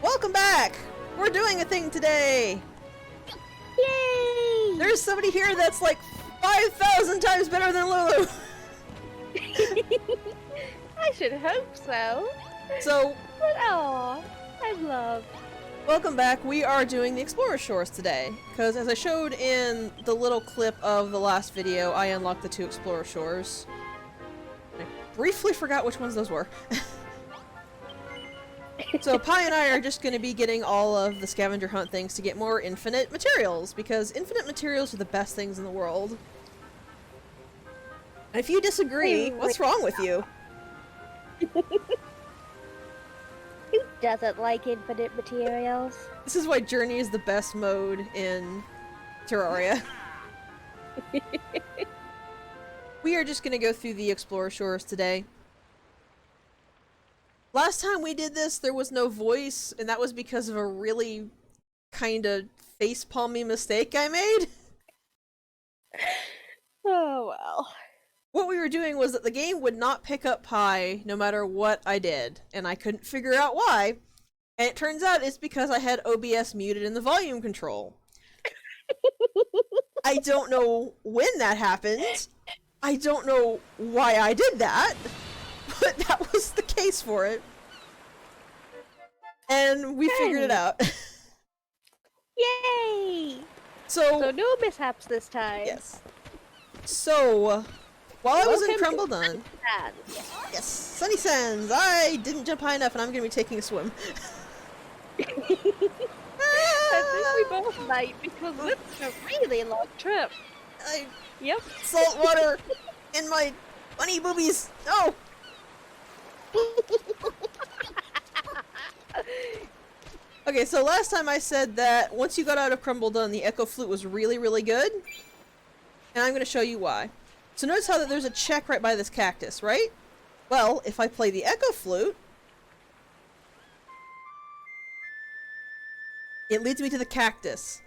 Welcome back! We're doing a thing today! Yay! There's somebody here that's like 5,000 times better than Lulu! I should hope so. So, But aw, I'm loved. welcome back. We are doing the Explorer Shores today. Because as I showed in the little clip of the last video, I unlocked the 2 Explorer Shores. I briefly forgot which ones those were. So Pi and I are just going to be getting all of the scavenger hunt things to get more infinite materials, because infinite materials are the best things in the world. And if you disagree, what's wrong with you? Who doesn't like infinite materials? This is why Journey is the best mode in Terraria. We are just going to go through the Explorer Shores today. Last time we did this, there was no voice, and that was because of a really kind of face-palmy mistake I made. Oh well. What we were doing was that the game would not pick up Pi no matter what I did, and I couldn't figure out why. And it turns out it's because I had OBS muted in the volume control. I don't know when that happened. I don't know why I did that. But that was the case for it. And we figured it out. Yay! So no mishaps this time. yes. So, while I was in Welcome to Crumbledon... Yes. Yes, Sunny Sands! I didn't jump high enough and I'm gonna be taking a swim. I think we both might, because it's a really long trip. Yep. Salt water in my bunny boobies! No! Okay, so last time I said that once you got out of Crumbledon, the Echo Flute was really, really good. And I'm going to show you why. So notice how that there's a check right by this cactus, right? Well, if I play the Echo Flute, it leads me to the cactus.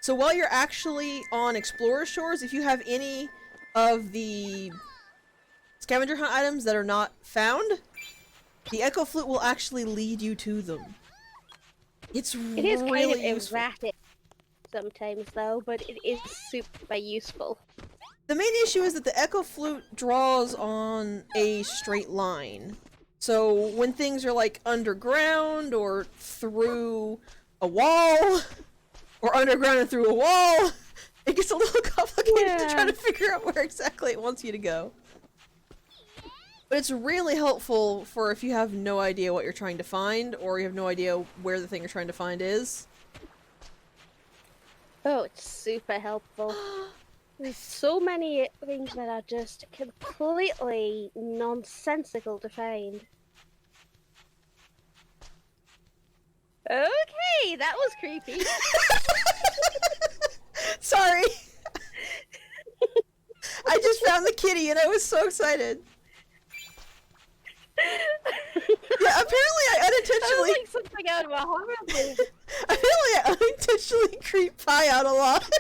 So while you're actually on Explorer Shores, if you have any of the scavenger hunt items that are not found, the Echo Flute will actually lead you to them. It is really kind of useful. erratic sometimes though, but it is super useful. The main issue is that the Echo Flute draws on a straight line. So when things are like underground or through a wall, or underground and through a wall, it gets a little complicated to try to figure out where exactly it wants you to go. But it's really helpful for if you have no idea what you're trying to find, or you have no idea where the thing you're trying to find is. Oh, it's super helpful. There's so many things that are just completely nonsensical to find. Okay, that was creepy. Sorry! I just found the kitty and I was so excited. Yeah, apparently I unintentionally... That was like something out of a horror movie. Apparently I unintentionally creep Pi out a lot.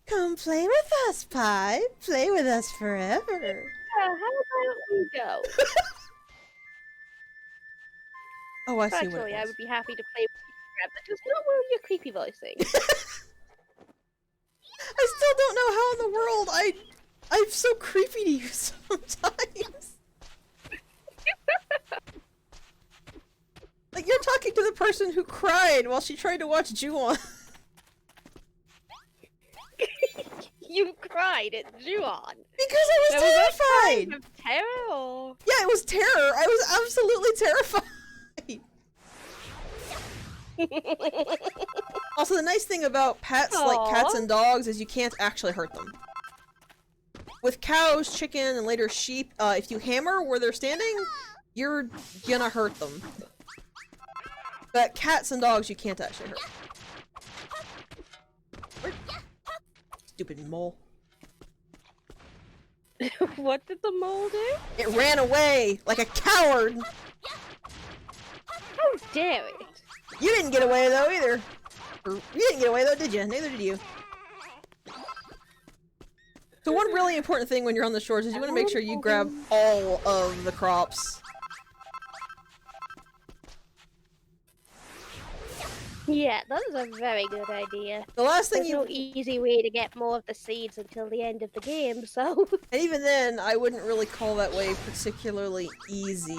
Come play with us, Pi. Play with us forever. How about we go? Oh, I see Actually, what it I was. would be happy to play with you, but just not with your creepy voicing. I still don't know how in the world I'm so creepy to you sometimes. Like, you're talking to the person who cried while she tried to watch Ju-on. You cried at Ju-on. Because I was terrified! Of terror. Yeah, it was terror. I was absolutely terrified. Also, the nice thing about pets like cats and dogs is you can't actually hurt them. With cows, chicken, and later sheep, if you hammer where they're standing, you're gonna hurt them. But cats and dogs, you can't actually hurt. Stupid mole. What did the mole do? It ran away like a coward! How dare it? You didn't get away though either. Or, you didn't get away though, did you? Neither did you. So one really important thing when you're on the shores is you want to make sure you grab all of the crops. Yeah, that is a very good idea. The last thing There's you... no easy way to get more of the seeds until the end of the game, so... And even then, I wouldn't really call that way particularly easy.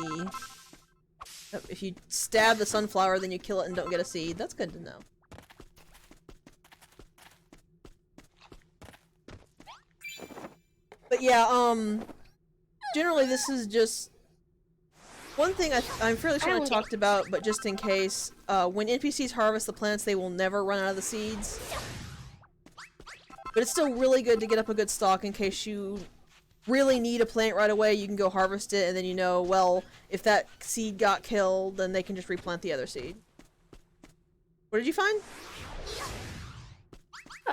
If you stab the sunflower, then you kill it and don't get a seed. That's good to know. But yeah, generally this is just... One thing I'm fairly sure I talked about, but just in case, when NPCs harvest the plants, they will never run out of the seeds. But it's still really good to get up a good stock in case you really need a plant right away. You can go harvest it, and then you know, well, if that seed got killed, then they can just replant the other seed. What did you find?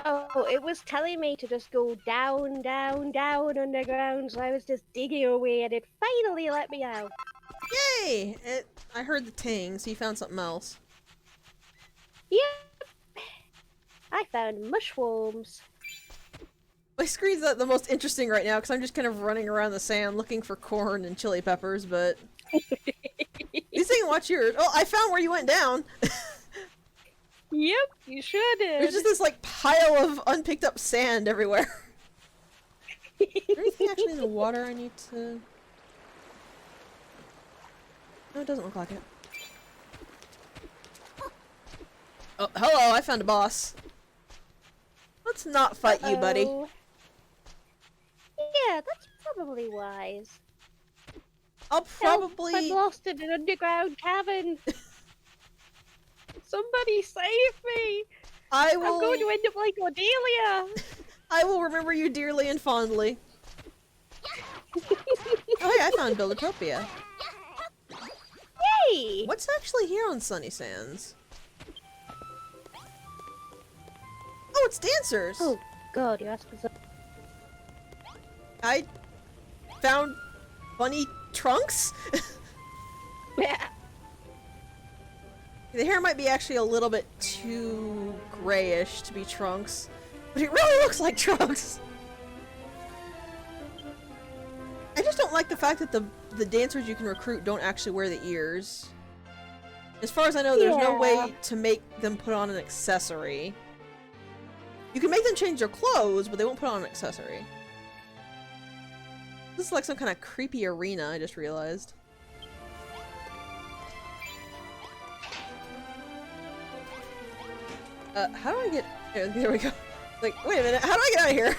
Oh, it was telling me to just go down, down, down underground, so I was just digging away, and it finally let me out. Yay! I heard the ting, so you found something else. Yep! I found mushworms. My screen's not the most interesting right now because I'm just kind of running around the sand looking for corn and chili peppers, but... These things watch yours. Oh, I found where you went down! Yep, you sure did. There's just this, like, pile of unpicked up sand everywhere. Is there anything actually in the water I need to... No, it doesn't look like it. Oh, hello, I found a boss. Let's not fight you, buddy. Yeah, that's probably wise. I'll probably... Help, I'm lost in an underground cavern. Somebody save me! I will... I'm going to end up like Cordelia! I will remember you dearly and fondly. Oh hey, I found Buildertopia. Hey! What's actually here on Sunny Sands? Oh, it's dancers! Oh god, you asked for some... I found bunny trunks? Yeah. The hair might be actually a little bit too grayish to be trunks, but it really looks like trunks! I just don't like the fact that the dancers you can recruit don't actually wear the ears. As far as I know, there's no way to make them put on an accessory. You can make them change their clothes, but they won't put on an accessory. This is like some kind of creepy arena, I just realized. How do I get... There we go. Like, wait a minute, how do I get out of here?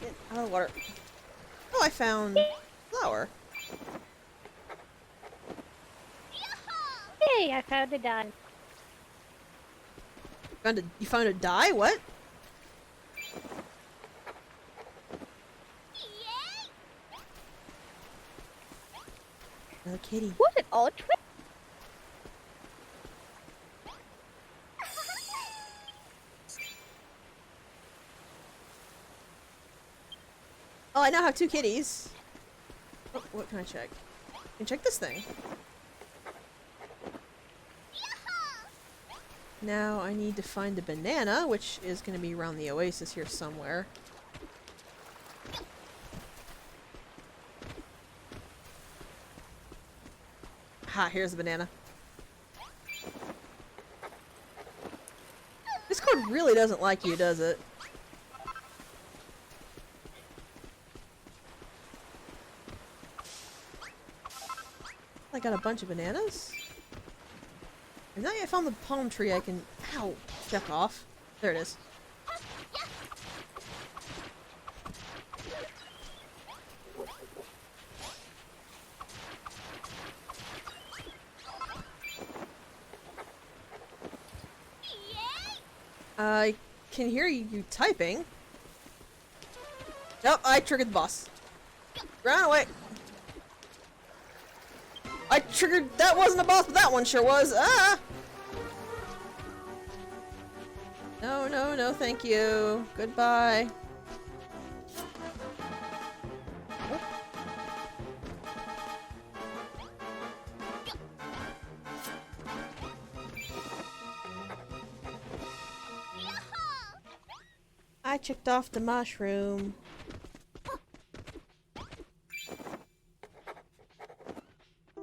Get out of the water. Oh, I found flour. Hey, I found a dime. You found a dye? What? Another kitty. What an odd twist. Oh, I now have 2 kitties. Oh, what can I check? I can check this thing. Now I need to find a banana, which is going to be around the oasis here somewhere. Ha, here's the banana. This code really doesn't like you, does it? I got a bunch of bananas. And now I found the palm tree I can... Ow! Check off. There it is. I can hear you typing. Nope, I triggered the boss. Run away! I triggered... That wasn't a boss, but that one sure was. Ah! No, no, no, thank you. Goodbye. I checked off the mushroom.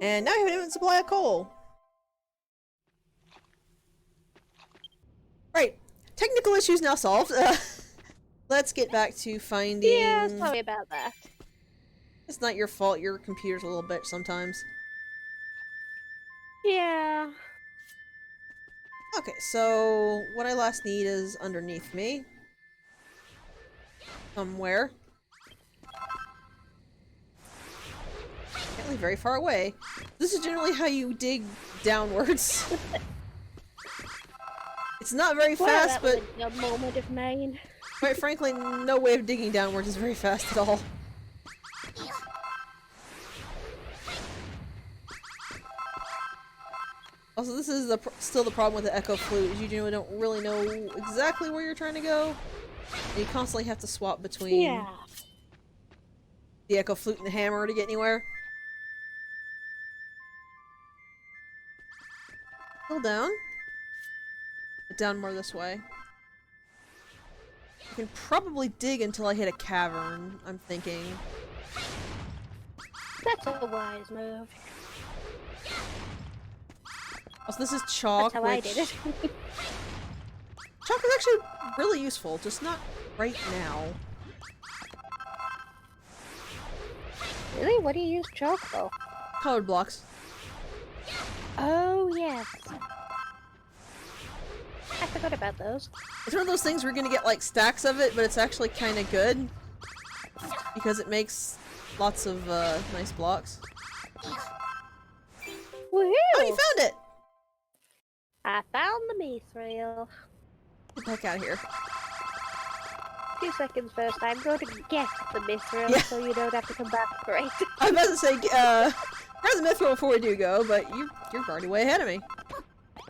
And now we have an infinite supply of coal. Right. Technical issues now solved. Let's get back to finding... Yeah, sorry about that. It's not your fault, your computer's a little bitch sometimes. Yeah. Okay, so what I last need is underneath me. Somewhere. Apparently very far away. This is generally how you dig downwards. It's not very fast, but... a moment of mine. Quite frankly, no way of digging downwards is very fast at all. Also, this is still the problem with the Echo Flute, is you generally don't really know exactly where you're trying to go. And you constantly have to swap between the Echo Flute and the hammer to get anywhere. Still down. But down more this way. I can probably dig until I hit a cavern, I'm thinking. That's a wise move. Also, this is chalk, That's how I did it. Chalk is actually really useful, just not right now. Really? What do you use chalk for? Colored blocks. Oh, yes. I forgot about those. It's one of those things where you're gonna get like stacks of it, but it's actually kind of good. Because it makes lots of nice blocks. Woohoo! Oh, you found it! I found the mithril. Get the heck out of here. 2 seconds first. I'm going to get the mithril Yeah. so you don't have to come back for it. I was about to say, grab the mithril before we do go, but you're already way ahead of me. I'm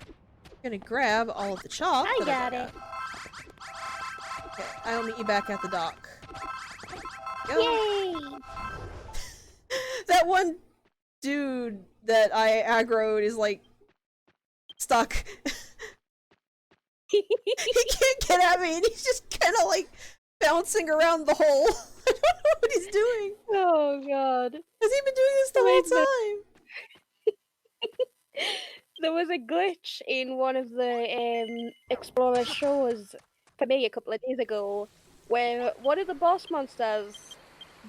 gonna grab all of the chalk. I got it. Okay, I'll meet you back at the dock. Go. Yay! That one dude that I aggroed is like stuck. He can't get at me, and he's just kind of like bouncing around the hole. I don't know what he's doing. Oh god. Has he been doing this the whole time? There was a glitch in one of the Explorer shows for me a couple of days ago where one of the boss monsters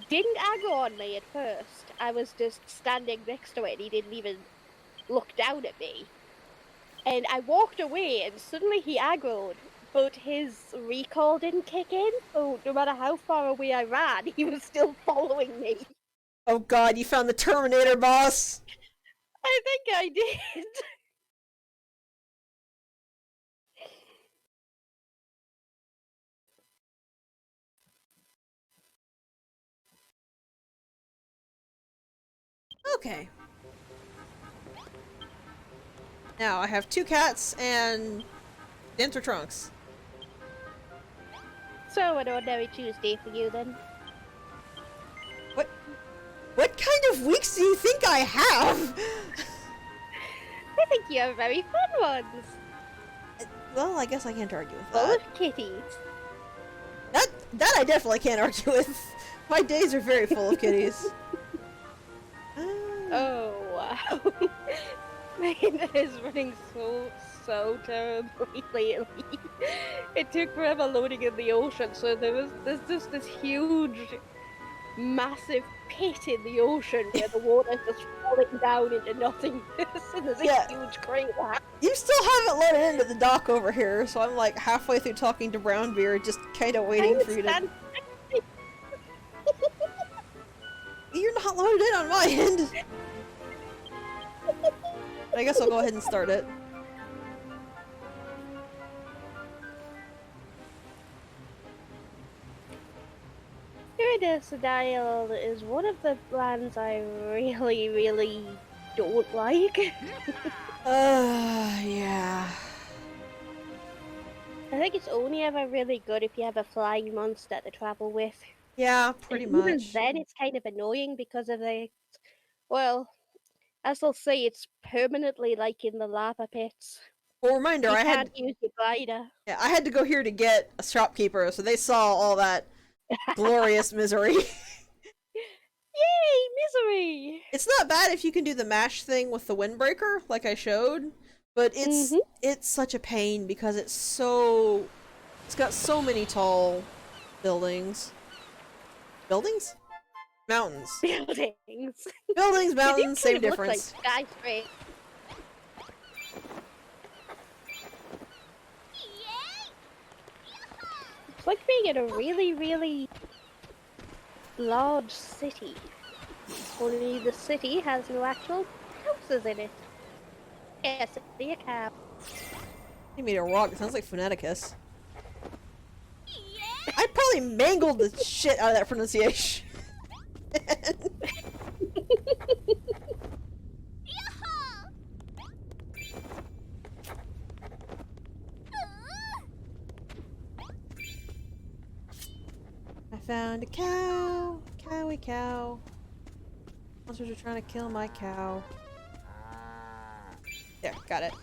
didn't aggro on me at first. I was just standing next to it and he didn't even look down at me. And I walked away and suddenly he aggroed, but his recall didn't kick in, so no matter how far away I ran, he was still following me. Oh god, you found the Terminator boss! I think I did. Okay. Now, I have 2 cats and denser trunks. So an ordinary Tuesday for you then. What kind of weeks do you think I have? I think you have very fun ones. Well, I guess I can't argue with Full that. of kitties. That I definitely can't argue with. My days are very full of kitties. Oh wow. My internet is running so terribly lately. It took forever loading in the ocean, so there's just this huge, massive pit in the ocean where the water's just falling down into nothingness, and there's a huge crater. You still haven't loaded into the dock over here, so I'm like halfway through talking to Brownbeard, just kind of waiting for you to... You're not loaded in on my end! I guess I'll go ahead and start it. Iridescent is one of the lands I really don't like. Yeah. I think it's only ever really good if you have a flying monster to travel with. Yeah, pretty And much. even then, it's kind of annoying because of the, well, as they'll say, it's permanently like in the lava pits. Well, reminder, You I can't had use your glider. yeah, I had to go here to get a shopkeeper, so they saw all that glorious misery. Yay, misery! It's not bad if you can do the mash thing with the windbreaker, like I showed, but it's such a pain because it's got so many tall buildings. Buildings? Mountains. Buildings. Buildings, They do mountains, kind same of look like difference. skyscrapers. It's like being in a really, really large city. Only the city has no actual houses in it. Yes, see a cow. You made a rock. It sounds like Phoneticus. I probably mangled the shit out of that pronunciation. I found a cow. Cowie cow. Monsters are trying to kill my cow. There, got it.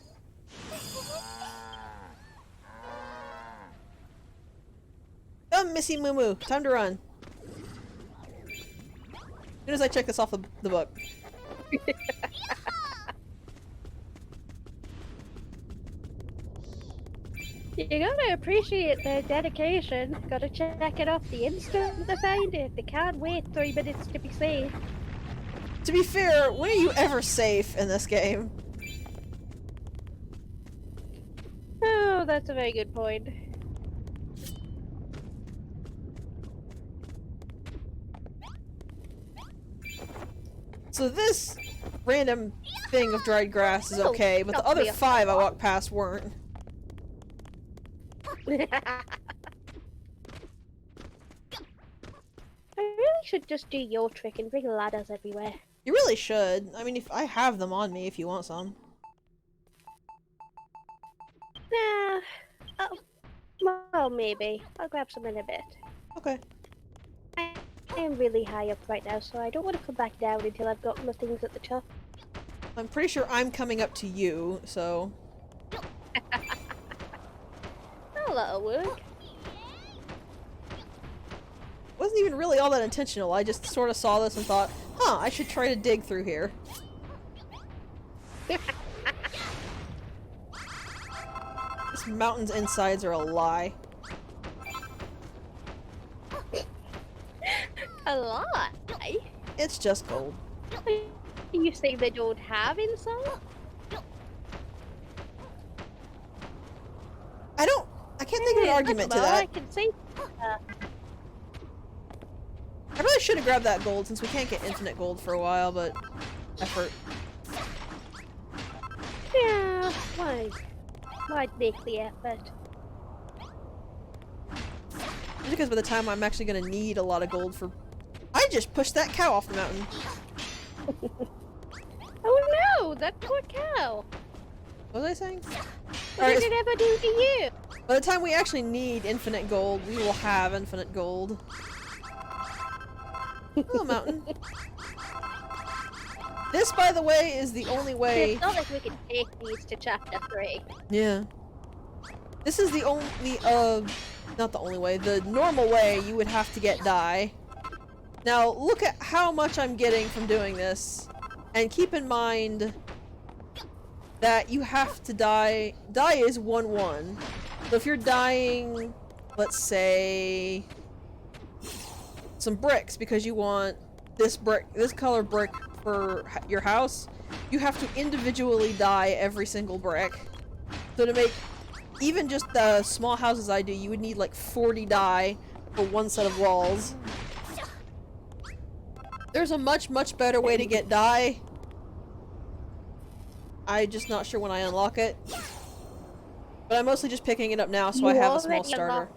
Come, Missy Moo Moo. Time to run. As soon as I check this off the book. You gotta appreciate their dedication. Gotta check it off the instant they find it. They can't wait 3 minutes to be safe. To be fair, when are you ever safe in this game? Oh, that's a very good point. So this random thing of dried grass is okay, but the other 5 I walked past weren't. I really should just do your trick and bring ladders everywhere. You really should. I mean, if I have them on me if you want some. Nah. Oh, well, maybe. I'll grab some in a bit. Okay. I am really high up right now, so I don't want to come back down until I've got my things at the top. I'm pretty sure I'm coming up to you, so... Oh, that'll work. Wasn't even really all that intentional. I just sort of saw this and thought, huh, I should try to dig through here. This mountain's insides are a lie. A lot. It's just gold. You say they don't have inside? I can't think of an argument to that. I can see. I really should have grabbed that gold since we can't get infinite gold for a while, but effort. Yeah, why? Might make the effort. Just because by the time I'm actually gonna need a lot of gold for... I just pushed that cow off the mountain. Oh no, that poor cow! What was I saying? What did it ever do to you? By the time we actually need infinite gold, we will have infinite gold. Hello, mountain. This, by the way, is the only way... It's not like we can take these to chapter 3. Yeah. This is the only, not the only way, the normal way you would have to get dye. Now, look at how much I'm getting from doing this. And keep in mind that you have to dye... Dye is 1-1. So if you're dyeing, let's say, some bricks because you want this color brick for your house, you have to individually dye every single brick. So to make even just the small houses I do, you would need like 40 dye for one set of walls. There's a much better way to get dye. I'm just not sure when I unlock it. But I'm mostly just picking it up now, so I have a small starter.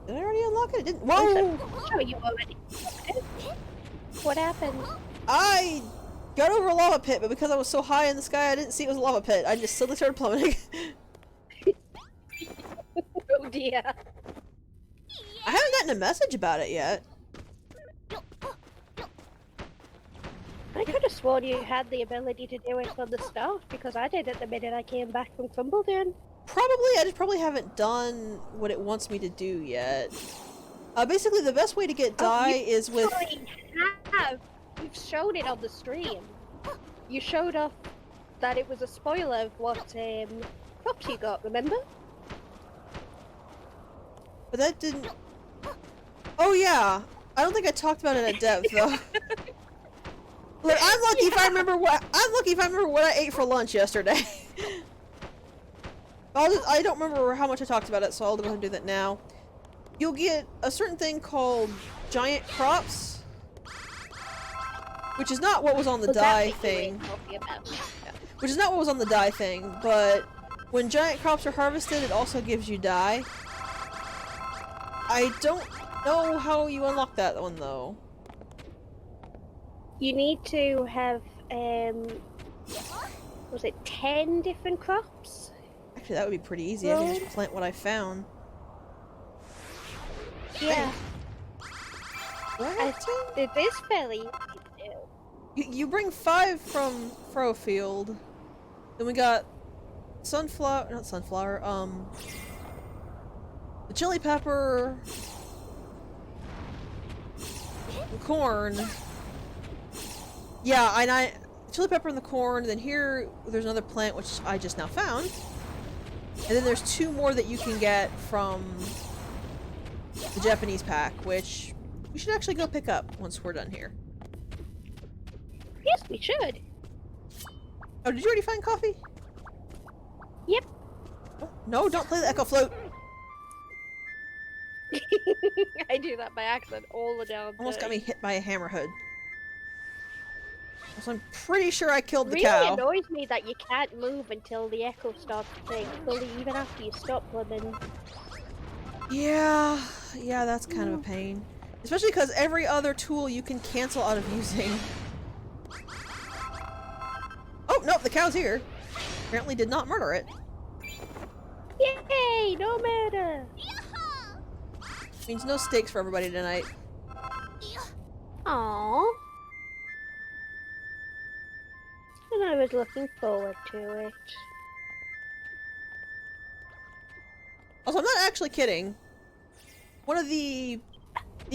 Did I already unlock it? It didn't. Whoa! Oh, you already. What happened? I got over a lava pit, but because I was so high in the sky, I didn't see it was a lava pit. I just suddenly started plummeting. Oh dear. I haven't gotten a message about it yet. I could have sworn you had the ability to do it from the start, because I did it the minute I came back from Tumbledown. Probably, I just probably haven't done what it wants me to do yet. Basically, the best way to get dye is with... Have. You've shown it on the stream. You showed off that it was a spoiler of what props you got, remember? But that didn't... Oh yeah! I don't think I talked about it at depth, though. Look, I'm lucky if I remember what I ate for lunch yesterday. I don't remember how much I talked about it, so I'll go ahead and do that now. You'll get a certain thing called giant crops, which is not what was on the dye thing. Yeah. Which is not what was on the dye thing, but when giant crops are harvested, it also gives you dye. I don't know how you unlock that one, though. You need to have, was it 10 different crops? Actually, that would be pretty easy. I can just plant what I found. Yeah. Do I have to? It is fairly easy to do. You bring 5 from Frofield. Then we got not sunflower, the chili pepper, the corn. Yeah, and chili pepper and the corn, then here there's another plant which I just now found. And then there's 2 more that you can get from the Japanese pack, which we should actually go pick up once we're done here. Yes, we should. Oh, did you already find coffee? Yep. Oh, no, don't play the echo float! I do that by accident all the damn time. Almost got me hit by a hammerhead. So I'm pretty sure I killed the really cow. It annoys me that you can't move until the echo starts playing fully, even after you stop swimming. Yeah, that's kind of a pain. Especially because every other tool you can cancel out of using. Oh, nope, the cow's here. Apparently did not murder it. Yay, no murder! Means no steaks for everybody tonight. Aww. And I was looking forward to it. Also, I'm not actually kidding. One of the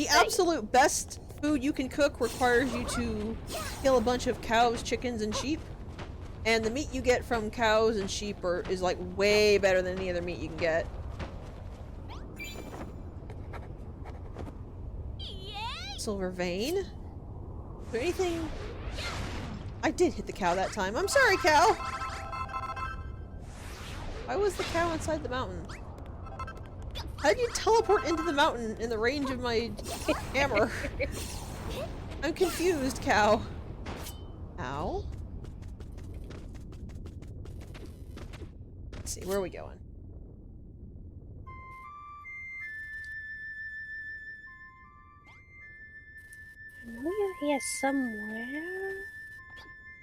absolute best food you can cook requires you to kill a bunch of cows, chickens, and sheep. And the meat you get from cows and sheep is like way better than any other meat you can get. Silver vein? Is there anything? I did hit the cow that time. I'm sorry, cow! Why was the cow inside the mountain? How did you teleport into the mountain in the range of my hammer? I'm confused, cow. Ow. Let's see, where are we going? We're here somewhere.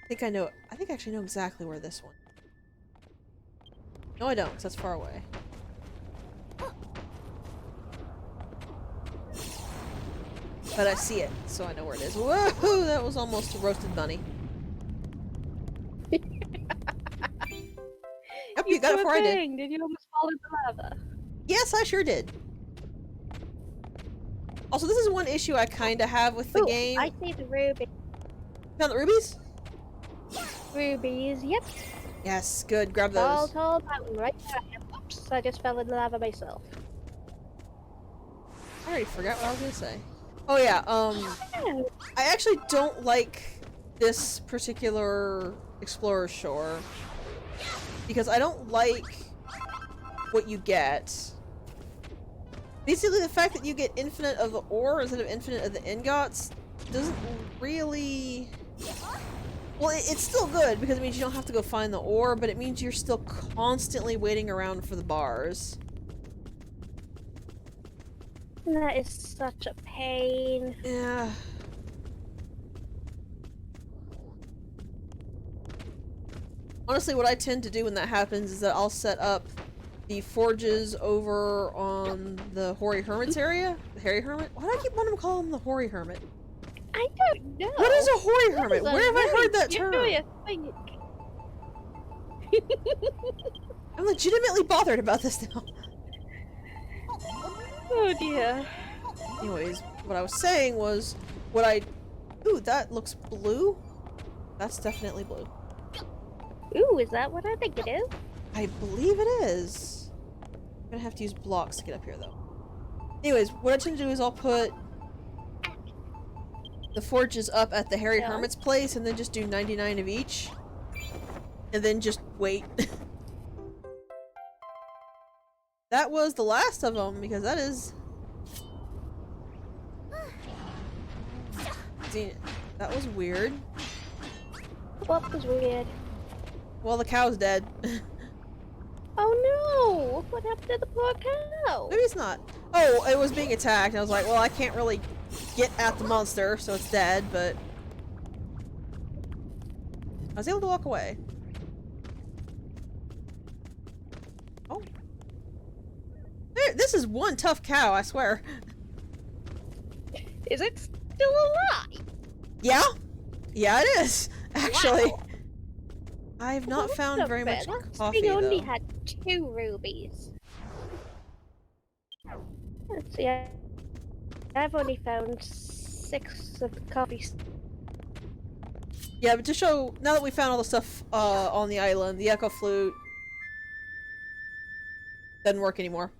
I think I actually know exactly where this one. No, I don't, because that's far away. But I see it, so I know where it is. Woohoo! That was almost a roasted bunny. Yep, you got it before I did. Did you almost fall into lava? Yes, I sure did. Also, this is one issue I kinda have with the game. I see the ruby. Found the rubies? Rubies, yep. Yes, good. Grab Tall, those. tall mountain right there. Oops, I just fell in the lava myself. I already forgot what I was gonna say. Oh yeah, I actually don't like this particular Explorer Shore because I don't like what you get. Basically, the fact that you get infinite of the ore instead of infinite of the ingots doesn't really... Well, it's still good because it means you don't have to go find the ore, but it means you're still constantly waiting around for the bars. That is such a pain. Yeah. Honestly, what I tend to do when that happens is that I'll set up the forges over on the Hoary Hermit's area. The Hairy Hermit? Why do I keep wanting to call him the Hoary Hermit? I don't know. What is a hoary hermit? That is a Where have I really heard that term? curious thing. I'm legitimately bothered about this now. Oh dear. Anyways, what I was saying was, what I... Ooh, that looks blue? That's definitely blue. Ooh, is that what I think it is? I believe it is. I'm gonna have to use blocks to get up here, though. Anyways, what I tend to do is I'll put the forges up at the Hairy Hermit's place, and then just do 99 of each. And then just wait. That was the last of them, because that is... See, that was weird. What was weird? Well, the cow's dead. Oh no! What happened to the poor cow? Maybe it's not. Oh, it was being attacked, and I was like, well, I can't really get at the monster, so it's dead, but... I was able to walk away. Oh. There, this is one tough cow, I swear. Is it still alive? Yeah? Yeah, it is, actually. Wow. I have not found very much coffee, We only though. had 2 rubies. Let's see, I've only found 6 of the coffee. Yeah, but to show, now that we found all the stuff on the island, the echo flute doesn't work anymore.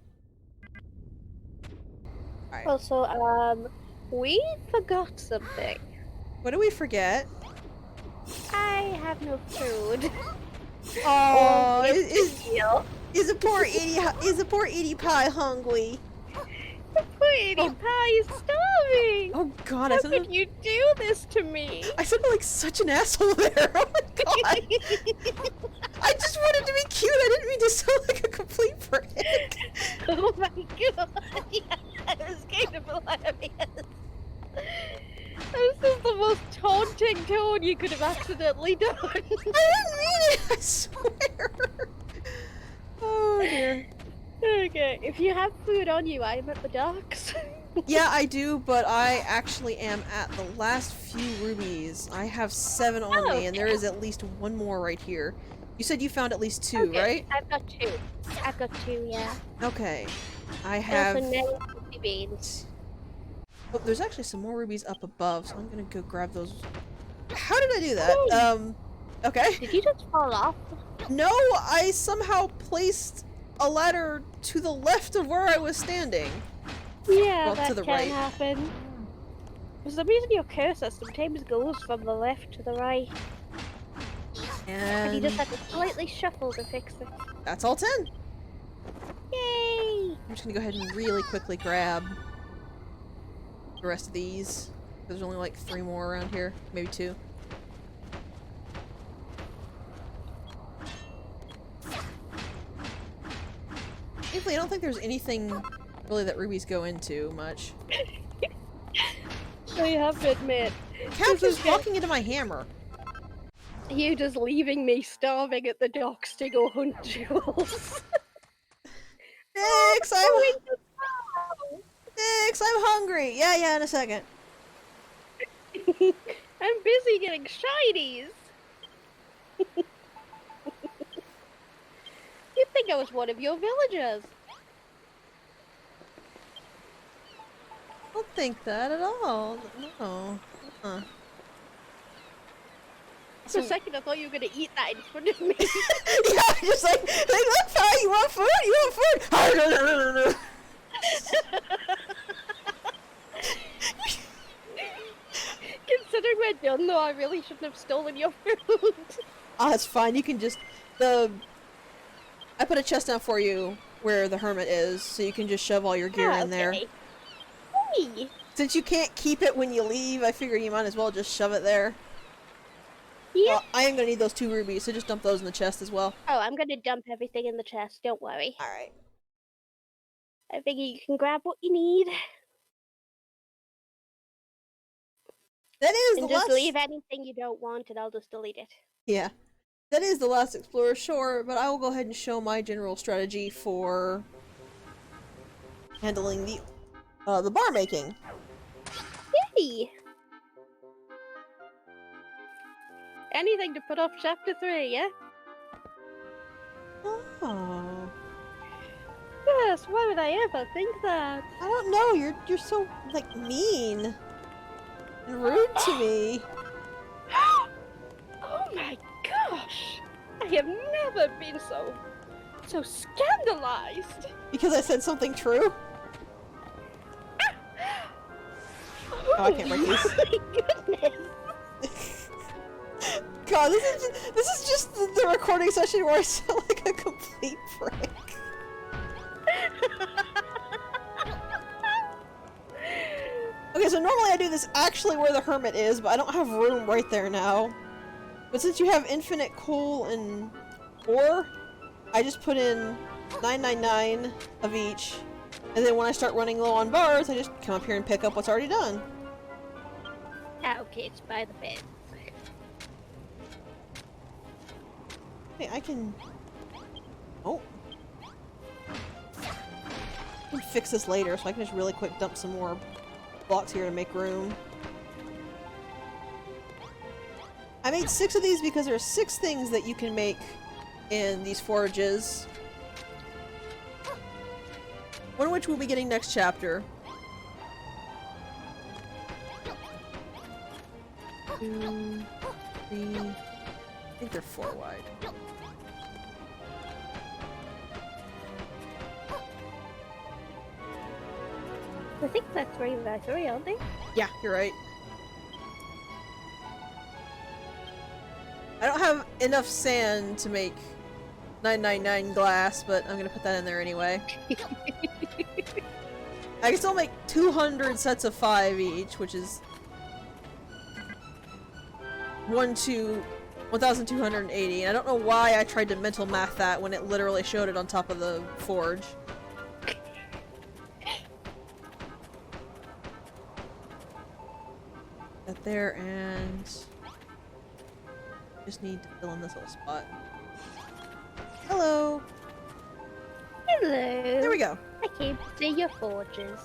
Alright. Also, we forgot something. What did we forget? I have no food. Oh, Deal. is a poor Edie Pie hungry? Poor Edie Pie is starving. Oh god, How could you do this to me? I sounded like such an asshole there. Oh my god. I just wanted to be cute. I didn't mean to sound like a complete prick. Oh my god. Yeah, that was kind of hilarious. This is the most taunting tone you could have accidentally done. I didn't mean it, I swear. Oh dear. Okay, if you have food on you, I'm at the docks. Yeah, I do, but I actually am at the last few rubies. I have 7 on me, and there is at least 1 more right here. You said you found at least 2, Okay, right? I've got 2. I've got 2, yeah. Okay. I And have... also 9 coffee beans. Oh, there's actually some more rubies up above, so I'm gonna go grab those. How did I do that? Okay. Did you just fall off? No, I somehow placed a ladder to the left of where I was standing. Yeah, Well, that to the can right. happen. For some reason your cursor sometimes goes from the left to the right. And you And just have to slightly shuffle to fix it. that's all 10. Yay! I'm just gonna go ahead and really quickly grab the rest of these. There's only like 3 more around here, maybe 2. Thankfully, I don't think there's anything really that rubies go into much. I have to admit, Cow this is keeps walking into my hammer. you just leaving me starving at the docks to go hunt jewels. Nix, Nix, I'm hungry. Yeah, in a second. I'm busy getting shinies. You'd think I was one of your villagers. I don't think that at all. No. For a second, I thought you were gonna eat that in front of me. Yeah, just like, look, fine, you want food? You want food? Considering we're done, though, I really shouldn't have stolen your food. Oh, that's fine. You can just I put a chest down for you where the hermit is, so you can just shove all your gear in there. Hey. Since you can't keep it when you leave, I figure you might as well just shove it there. Yeah. Well, I am gonna need those 2 rubies, so just dump those in the chest as well. Oh, I'm gonna dump everything in the chest. Don't worry. Alright. I figure you can grab what you need. That is And the just last... leave anything you don't want, and I'll just delete it. Yeah. That is the last Explorer Shore, but I will go ahead and show my general strategy for handling the bar making. Yay! Anything to put off chapter 3, yeah? Oh. Yes, why would I ever think that? I don't know, you're so, like, mean. And rude to me. Oh my gosh! I have never been so scandalized! Because I said something true? Oh, I can't break these. My goodness! God, this is just the recording session where I sound like a complete prick. Okay, so normally I do this actually where the hermit is, but I don't have room right there now. But since you have infinite coal and ore, I just put in 999 of each, and then when I start running low on bars, I just come up here and pick up what's already done. Okay, it's by the bed. Hey, I can... Oh. I can fix this later, so I can just really quick dump some more blocks here to make room. I made 6 of these because there are 6 things that you can make in these forages. One of which we'll be getting next chapter. 2, 3... I think they're 4 wide. I think that's 3 by 3, aren't they? Yeah, you're right. I don't have enough sand to make 999 glass, but I'm gonna put that in there anyway. I can still make 200 sets of 5 each, which is 1,280. And I don't know why I tried to mental math that when it literally showed it on top of the forge. That there, and just need to fill in this little spot. Hello! Hello! There we go. I came to see your forges.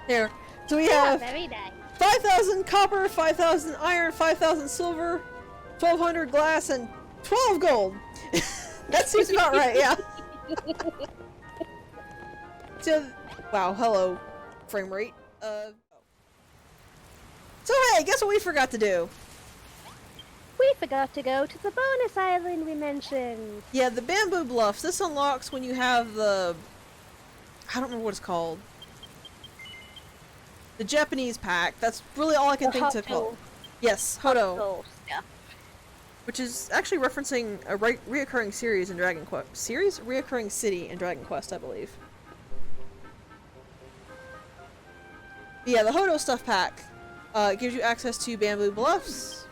There. So we Oh, have very nice. 5,000 copper, 5,000 iron, 5,000 silver, 1,200 glass, and 12 gold! That seems about right, yeah. So, wow, hello, frame rate. So hey, guess what we forgot to do? We forgot to go to the bonus island we mentioned. Yeah, the bamboo bluffs. This unlocks when you have the... I don't remember what it's called. The Japanese pack. That's really all I can think to call. Yes, Hodo. Oh, yeah. Which is actually referencing a reoccurring series in Dragon Quest. Reoccurring city in Dragon Quest, I believe. But yeah, the Hodo stuff pack gives you access to bamboo bluffs,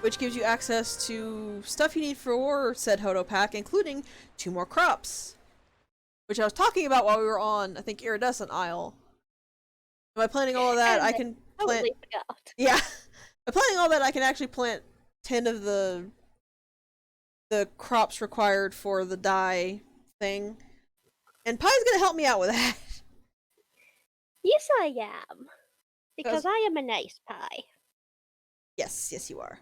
which gives you access to stuff you need for said Hodo pack, including 2 more crops. Which I was talking about while we were on, I think, Iridescent Isle. By planting all of that, I can plant... Totally forgot. Yeah. By planting all that, I can actually plant 10 of the crops required for the dye thing. And Pie's gonna help me out with that. Yes, I am. Because I am a nice pie. Yes, yes you are.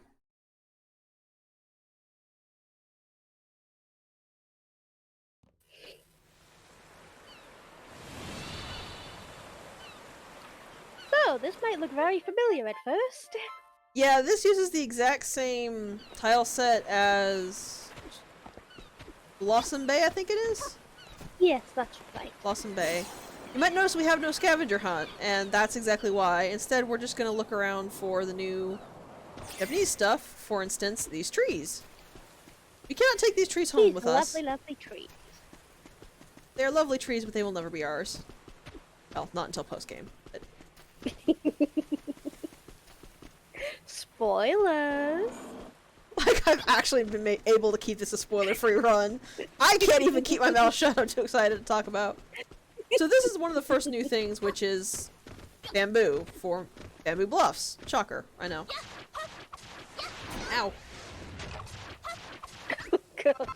So, this might look very familiar at first. Yeah, this uses the exact same tile set as Blossom Bay, I think it is? Yes, that's right. Blossom Bay. You might notice we have no scavenger hunt, and that's exactly why. Instead, we're just gonna look around for the new Japanese stuff. For instance, these trees. We cannot take these trees home with us. Lovely, lovely trees. They're lovely trees, but they will never be ours. Well, not until post-game. But... Spoilers! Like, I've actually been able to keep this a spoiler-free run. I can't even keep my mouth shut. I'm too excited to talk about. So this is one of the first new things, which is bamboo for bamboo bluffs. Shocker, I know. Ow. God.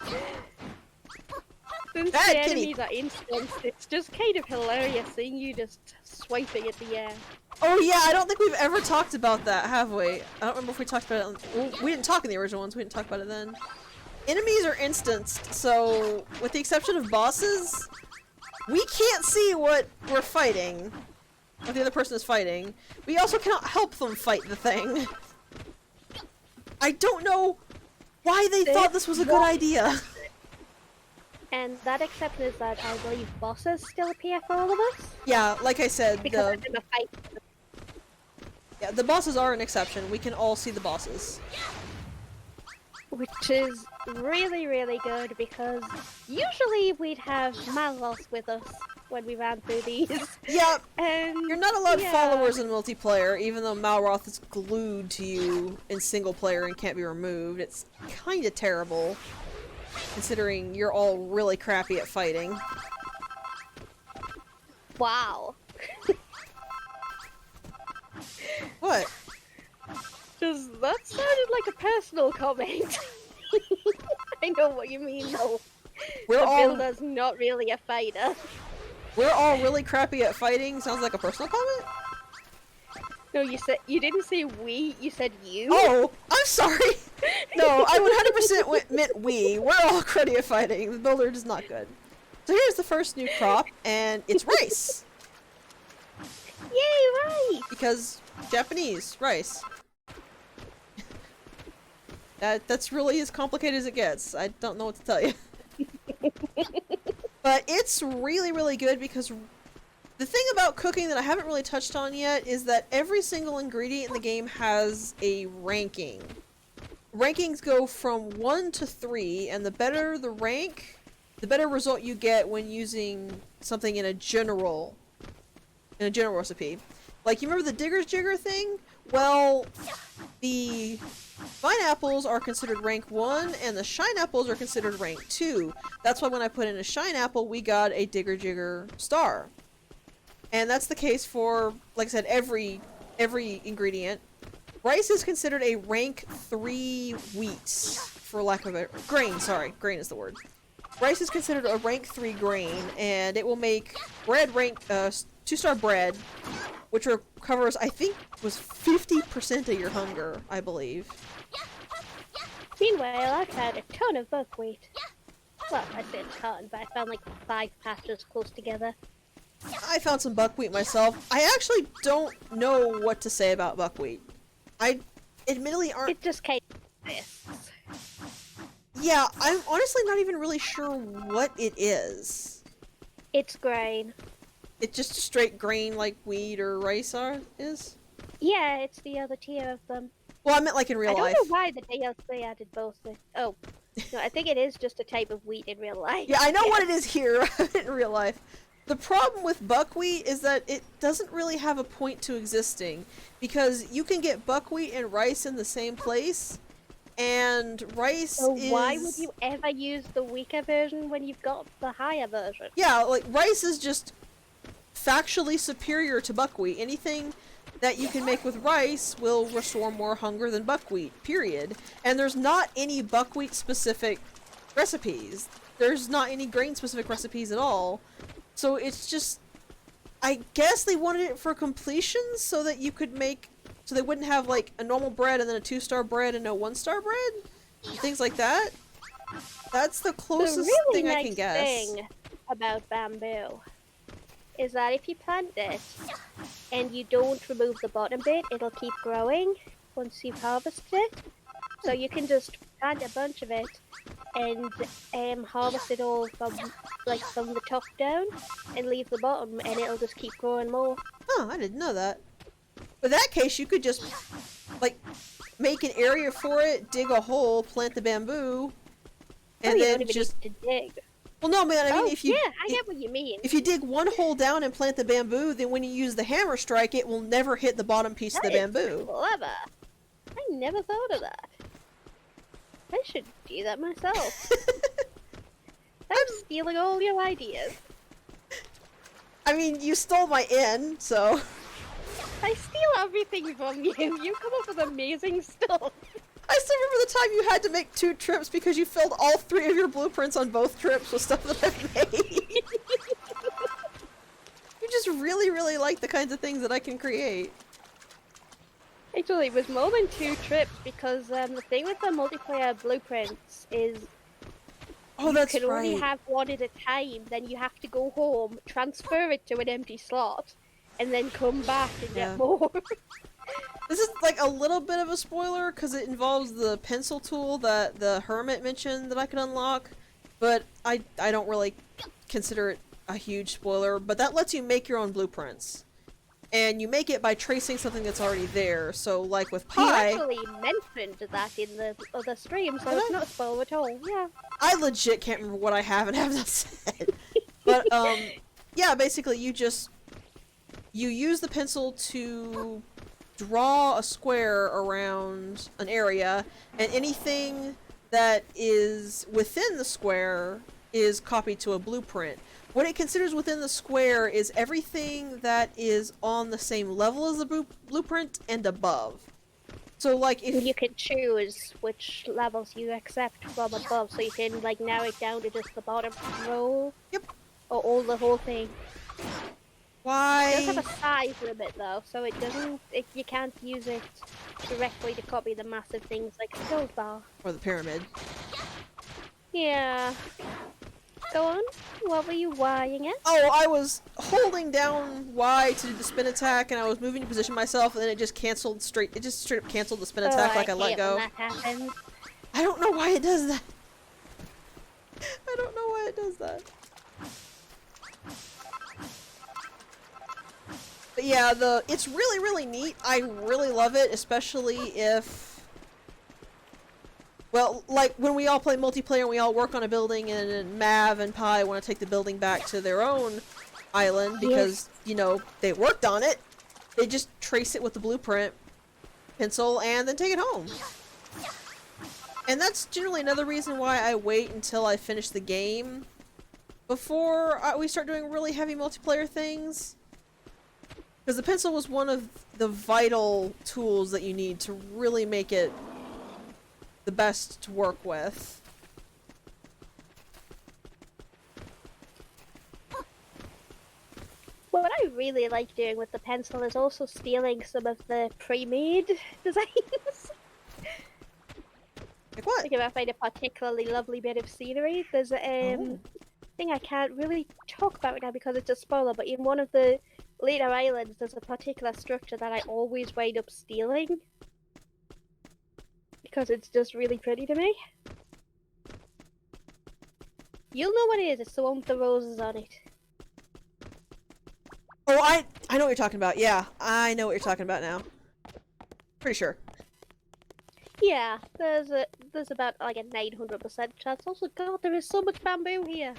Since Bad the kitty. enemies are instanced, it's just kind of hilarious seeing you just swiping at the air. Oh yeah, I don't think we've ever talked about that, have we? I don't remember if we talked about it. Well, we didn't talk in the original ones. We didn't talk about it then. Enemies are instanced, so with the exception of bosses, we can't see what we're fighting. What the other person is fighting. We also cannot help them fight the thing. I don't know why they thought this was a good idea. And that exception is that I believe bosses still appear for all of us. Yeah, like I said, Because I'm in a fight. yeah, the bosses are an exception. We can all see the bosses. Which is really, really good because usually we'd have Malroth with us when we ran through these. Yeah, And you're not allowed yeah. followers in multiplayer, even though Malroth is glued to you in single player and can't be removed. It's kinda terrible, considering you're all really crappy at fighting. Wow. What? Just, that sounded like a personal comment. I know what you mean though. We're The all builder's not really a fighter. really crappy at fighting. Sounds like a personal comment? No, you didn't say we, you said you. Oh, I'm sorry. No, I 100% meant we. We're all cruddy at fighting. The builder is not good. So here's the first new crop, and it's rice. Yay, right! Because Japanese rice. That's really as complicated as it gets. I don't know what to tell you. But it's really, really good because the thing about cooking that I haven't really touched on yet is that every single ingredient in the game has a ranking. Rankings go from 1 to 3, and the better the rank, the better result you get when using something in a general recipe. Like, you remember the Digger's Jigger thing? Well, the vine apples are considered rank 1, and the shine apples are considered rank 2. That's why when I put in a shine apple, we got a Digger Jigger star. And that's the case for, like I said, every ingredient. Rice is considered a rank 3 wheat, for lack of a grain. Sorry, grain is the word. Rice is considered a rank 3 grain, and it will make bread rank 2-star bread, which recovers, I think, was 50% of your hunger, I believe. Meanwhile, I've had a ton of buckwheat. Well, I say a ton, but I found like 5 patches close together. I found some buckwheat myself. I actually don't know what to say about buckwheat. I admittedly aren't... It just kind of exists. Yeah, I'm honestly not even really sure what it is. It's grain. It's just straight grain like wheat or rice is? Yeah, it's the other tier of them. Well, I meant like in real life. I don't know why the DLC added both. Oh, no, I think it is just a type of wheat in real life. Yeah, I know what it is here in real life. The problem with buckwheat is that it doesn't really have a point to existing, because you can get buckwheat and rice in the same place, and rice So is... why would you ever use the weaker version when you've got the higher version? Yeah, like, rice is just factually superior to buckwheat. Anything that you can make with rice will restore more hunger than buckwheat, period. And there's not any buckwheat-specific recipes. There's not any grain-specific recipes at all. So it's just... I guess they wanted it for completion so that you could make... So they wouldn't have, like, a normal bread and then a 2-star bread and no 1-star bread? And things like that? That's the closest The really thing nice I can guess. thing about bamboo is that if you plant it and you don't remove the bottom bit, it'll keep growing once you've harvested it. So you can just plant a bunch of it and harvest it all from the top down and leave the bottom, and it'll just keep growing more. Oh, I didn't know that. In that case, you could just, like, make an area for it, dig a hole, plant the bamboo, and you then don't even just... need to dig. Well, no, man, I mean, if you... Yeah, I get what you mean. If you dig one hole down and plant the bamboo, then when you use the hammer strike, it will never hit the bottom piece of the bamboo. Clever. I never thought of that. I should do that myself. I'm stealing all your ideas. I mean, you stole my N, so... I steal everything from you. You come up with amazing stuff. I still remember the time you had to make 2 trips because you filled all 3 of your blueprints on both trips with stuff that I've made. You just really, really like the kinds of things that I can create. Actually, it was more than 2 trips because the thing with the multiplayer blueprints is Oh, you that's can only right. have one at a time, then you have to go home, transfer it to an empty slot, and then come back and Yeah. get more. This is like a little bit of a spoiler because it involves the pencil tool that the hermit mentioned that I could unlock, but I don't really consider it a huge spoiler, but that lets you make your own blueprints. And you make it by tracing something that's already there. So like with You pie, actually mentioned that in the other stream, so Did it's I? not a spoiler at all. Yeah. I legit can't remember what I have and have not said. But yeah, basically you use the pencil to draw a square around an area, and anything that is within the square is copied to a blueprint. What it considers within the square is everything that is on the same level as the blueprint and above. So like if You can choose which levels you accept from above, so you can like narrow it down to just the bottom row. Yep. Or all the whole thing. It does have why a size limit though, so it doesn't. You can't use it directly to copy the massive things like a gold bar. or the pyramid. Yeah. Go on. What were you Ying at? Oh, I was holding down Y to do the spin attack, and I was moving to position myself, and then it just canceled straight. It just straight up canceled the spin attack like I let hate go. when that happens. I don't know why it does that. I don't know why it does that. But yeah, it's really, really neat. I really love it, especially if... Well, like, when we all play multiplayer and we all work on a building and Mav and Pi want to take the building back to their own island because, you know, they worked on it. They just trace it with the blueprint pencil and then take it home. And that's generally another reason why I wait until I finish the game before we start doing really heavy multiplayer things. Because the pencil was one of the vital tools that you need to really make it the best to work with. What I really like doing with the pencil is also stealing some of the pre-made designs. Like what? Like if I find a particularly lovely bit of scenery, there's a Oh. thing I can't really talk about now because it's a spoiler, but in one of the later islands there's a particular structure that I always wind up stealing. Because it's just really pretty to me. You'll know what it is, it's the one with the roses on it. Oh, I know what you're talking about. Yeah, I know what you're talking about now. Pretty sure. Yeah, there's about like a 900% chance. Also, God, there is so much bamboo here.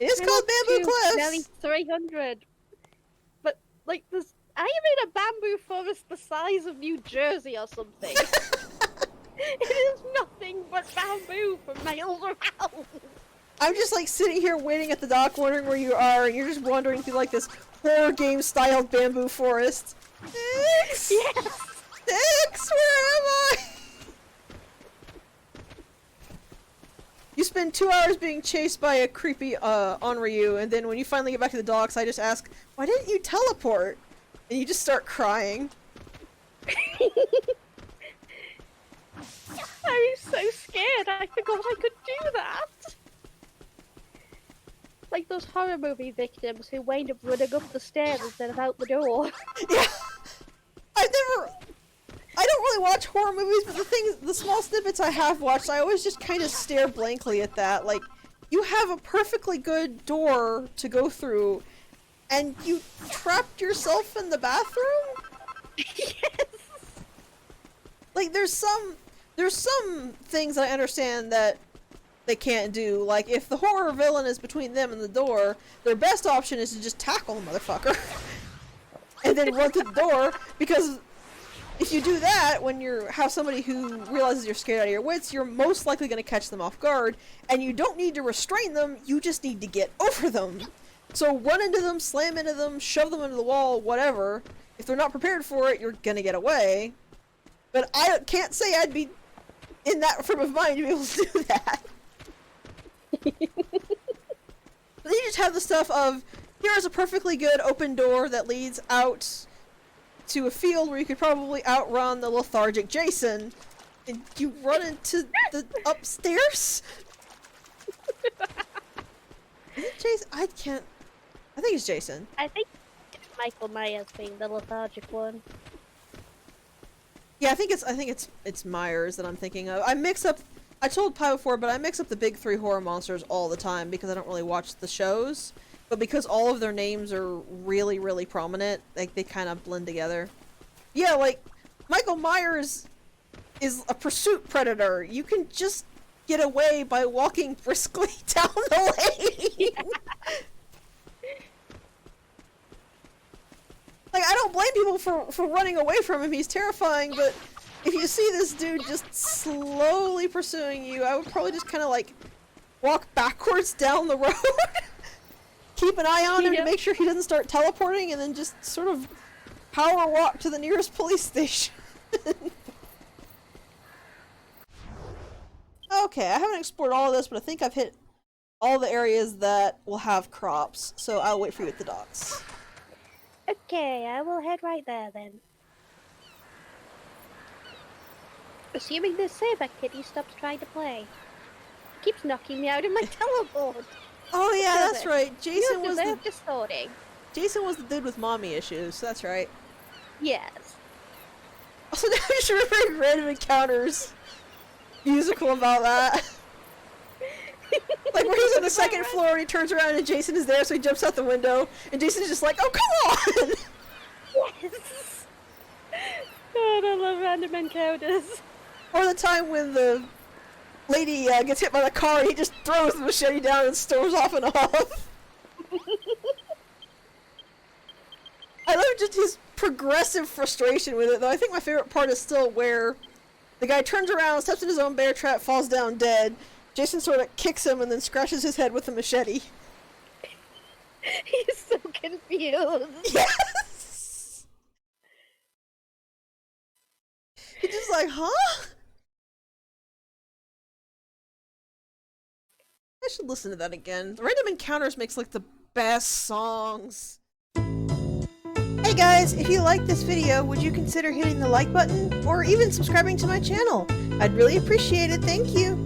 It's I'm called up Bamboo to Cliffs! Nearly 300. But like, I am in a bamboo forest the size of New Jersey or something. It is nothing but bamboo for miles around. I'm just like sitting here waiting at the dock wondering where you are, and you're just wandering through like this horror game styled bamboo forest. X! Yes. X, where am I? You spend 2 hours being chased by a creepy Onryu, and then when you finally get back to the docks, I just ask, why didn't you teleport? And you just start crying. I was so scared. I forgot I could do that. Like those horror movie victims who wind up running up the stairs instead of out the door. Yeah. I don't really watch horror movies, but the small snippets I have watched, I always just kind of stare blankly at that. Like, you have a perfectly good door to go through, and you trapped yourself in the bathroom? Yes. Like, there's some things I understand that they can't do. Like, if the horror villain is between them and the door, their best option is to just tackle the motherfucker. And then run through the door, because if you do that when you have somebody who realizes you're scared out of your wits, you're most likely going to catch them off guard, and you don't need to restrain them, you just need to get over them. So run into them, slam into them, shove them into the wall, whatever. If they're not prepared for it, you're going to get away. But I can't say I'd be in that frame of mind to be able to do that. But you just have the stuff of Here is a perfectly good open door that leads out to a field where you could probably outrun the lethargic Jason. And you run into the upstairs? Is it Jason? I can't... I think it's Jason. I think it's Michael Myers being the lethargic one. Yeah, I think it's Myers that I'm thinking of. I told Pi before, but I mix up the big three horror monsters all the time because I don't really watch the shows. But because all of their names are really, really prominent, like they kind of blend together. Yeah, like Michael Myers is a pursuit predator. You can just get away by walking briskly down the lane. Like, I don't blame people for running away from him. He's terrifying, but if you see this dude just slowly pursuing you, I would probably just kind of like walk backwards down the road. Keep an eye on him to make sure he doesn't start teleporting, and then just sort of power walk to the nearest police station. Okay, I haven't explored all of this, but I think I've hit all the areas that will have crops, so I'll wait for you at the docks. Okay, I will head right there then. Assuming this save activity stops trying to play. Keeps knocking me out of my teleport. Oh yeah, that's right. Jason was the distorting. Jason was the dude with mommy issues. That's right. Yes. Also, now I just remembering Random Encounters musical about that. Like where he's on the second floor and he turns around and Jason is there, so he jumps out the window and Jason's just like, "Oh come on!" Yes. God, I love Random Encounters. Or the time when the lady gets hit by the car and he just throws the machete down and storms off and off. I love just his progressive frustration with it, though. I think my favorite part is still where the guy turns around, steps in his own bear trap, falls down dead. Jason sort of kicks him and then scratches his head with a machete. He's so confused. Yes! He's just like, huh? I should listen to that again. Random Encounters makes like the best songs. Hey guys, if you liked this video, would you consider hitting the like button or even subscribing to my channel? I'd really appreciate it, thank you!